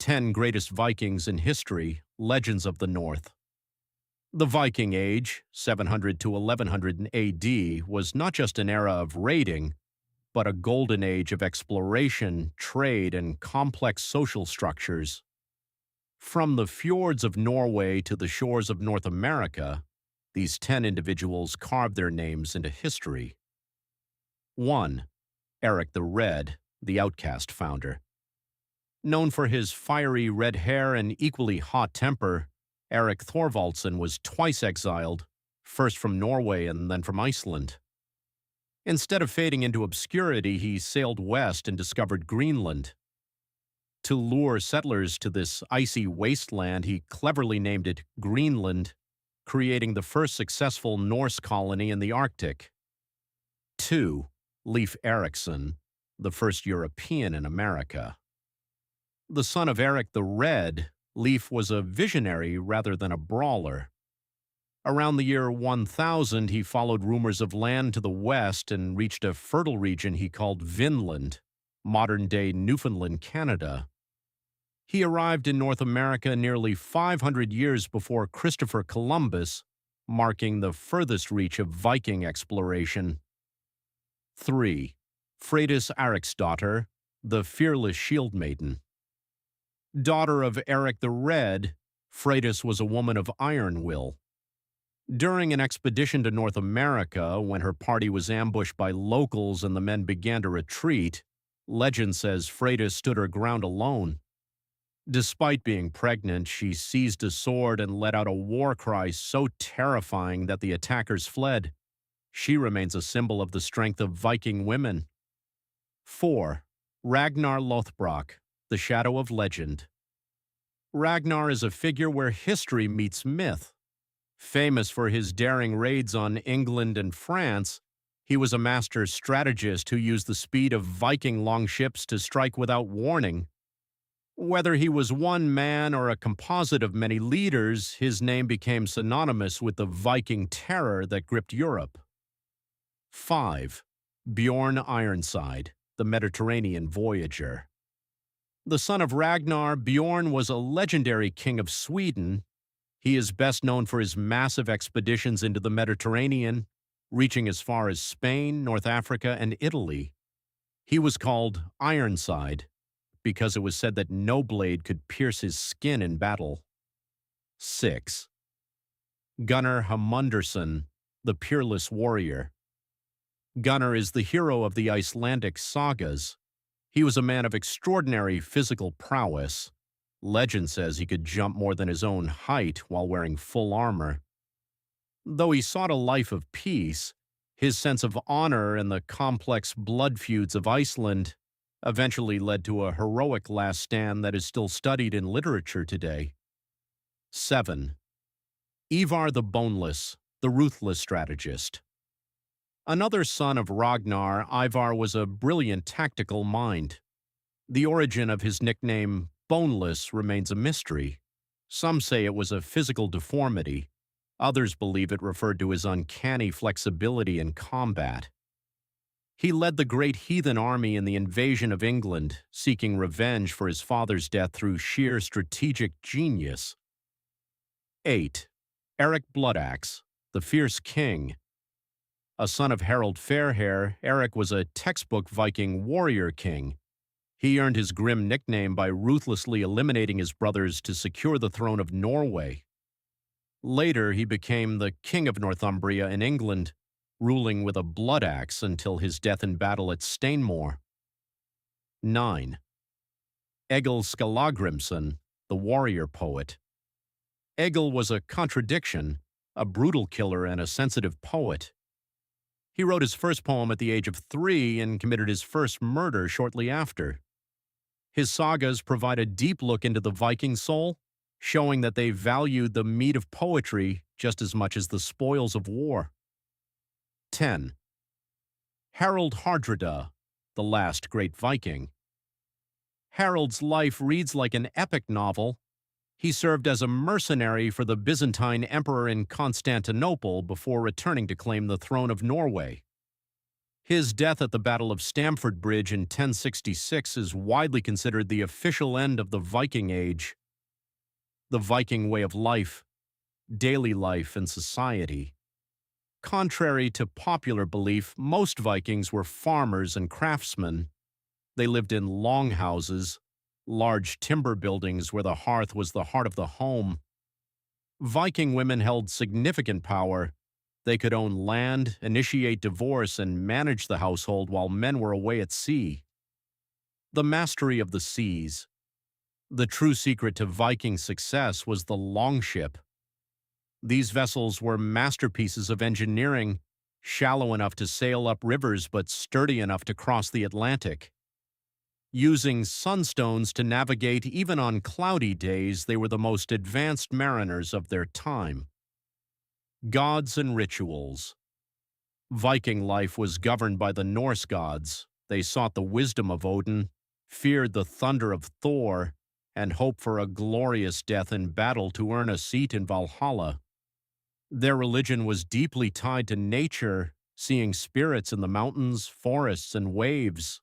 10 Greatest Vikings in History, Legends of the North. The Viking Age, 700 to 1100 AD, was not just an era of raiding, but a golden age of exploration, trade, and complex social structures. From the fjords of Norway to the shores of North America, these 10 individuals carved their names into history. 1. Erik the Red, the Outcast founder. Known for his fiery red hair and equally hot temper, Erik Thorvaldsson was twice exiled, first from Norway and then from Iceland. Instead of fading into obscurity, he sailed west and discovered Greenland. To lure settlers to this icy wasteland, he cleverly named it Greenland, creating the first successful Norse colony in the Arctic. 2. Leif Erikson, the first European in America. The son of Erik the Red, Leif was a visionary rather than a brawler. Around the year 1000, he followed rumors of land to the west and reached a fertile region he called Vinland, modern-day Newfoundland, Canada. He arrived in North America nearly 500 years before Christopher Columbus, marking the furthest reach of Viking exploration. 3. Freydis Eriksdottir, the fearless shield maiden. Daughter of Erik the Red, Freydis was a woman of iron will. During an expedition to North America, when her party was ambushed by locals and the men began to retreat, legend says Freydis stood her ground alone. Despite being pregnant, she seized a sword and let out a war cry so terrifying that the attackers fled. She remains a symbol of the strength of Viking women. 4. Ragnar Lothbrok, the shadow of legend. Ragnar is a figure where history meets myth. Famous for his daring raids on England and France, he was a master strategist who used the speed of Viking longships to strike without warning. Whether he was one man or a composite of many leaders, his name became synonymous with the Viking terror that gripped Europe. 5. Bjorn Ironside, the Mediterranean voyager. The son of Ragnar, Bjorn was a legendary king of Sweden. He is best known for his massive expeditions into the Mediterranean, reaching as far as Spain, North Africa, and Italy. He was called Ironside because it was said that no blade could pierce his skin in battle. 6. Gunnar Hamundarson, the peerless warrior. Gunnar is the hero of the Icelandic sagas. He was a man of extraordinary physical prowess. Legend says he could jump more than his own height while wearing full armor. Though he sought a life of peace, his sense of honor and the complex blood feuds of Iceland eventually led to a heroic last stand that is still studied in literature today. 7. Ivar the Boneless, the ruthless strategist. Another son of Ragnar, Ivar was a brilliant tactical mind. The origin of his nickname, Boneless, remains a mystery. Some say it was a physical deformity. Others believe it referred to his uncanny flexibility in combat. He led the great heathen army in the invasion of England, seeking revenge for his father's death through sheer strategic genius. 8. Erik Bloodaxe, the fierce king. A son of Harald Fairhair, Erik was a textbook Viking warrior king. He earned his grim nickname by ruthlessly eliminating his brothers to secure the throne of Norway. Later, he became the king of Northumbria in England, ruling with a blood axe until his death in battle at Stainmore. 9. Egil Skallagrimsson, the warrior poet. Egil was a contradiction, a brutal killer and a sensitive poet. He wrote his first poem at the age of 3 and committed his first murder shortly after. His sagas provide a deep look into the Viking soul, showing that they valued the meat of poetry just as much as the spoils of war. 10. Harald Hardrada, the last great Viking. Harald's life reads like an epic novel. He served as a mercenary for the Byzantine emperor in Constantinople before returning to claim the throne of Norway. His death at the Battle of Stamford Bridge in 1066 is widely considered the official end of the Viking Age. The Viking way of life, daily life, and society. Contrary to popular belief, most Vikings were farmers and craftsmen. They lived in longhouses, large timber buildings where the hearth was the heart of the home. Viking women held significant power. They could own land, initiate divorce, and manage the household while men were away at sea. The mastery of the seas. The true secret to Viking success was the longship. These vessels were masterpieces of engineering, shallow enough to sail up rivers but sturdy enough to cross the Atlantic. Using sunstones to navigate even on cloudy days, they were the most advanced mariners of their time. Gods and rituals. Viking life was governed by the Norse gods. They sought the wisdom of Odin, feared the thunder of Thor, and hoped for a glorious death in battle to earn a seat in Valhalla. Their religion was deeply tied to nature, seeing spirits in the mountains, forests, and waves.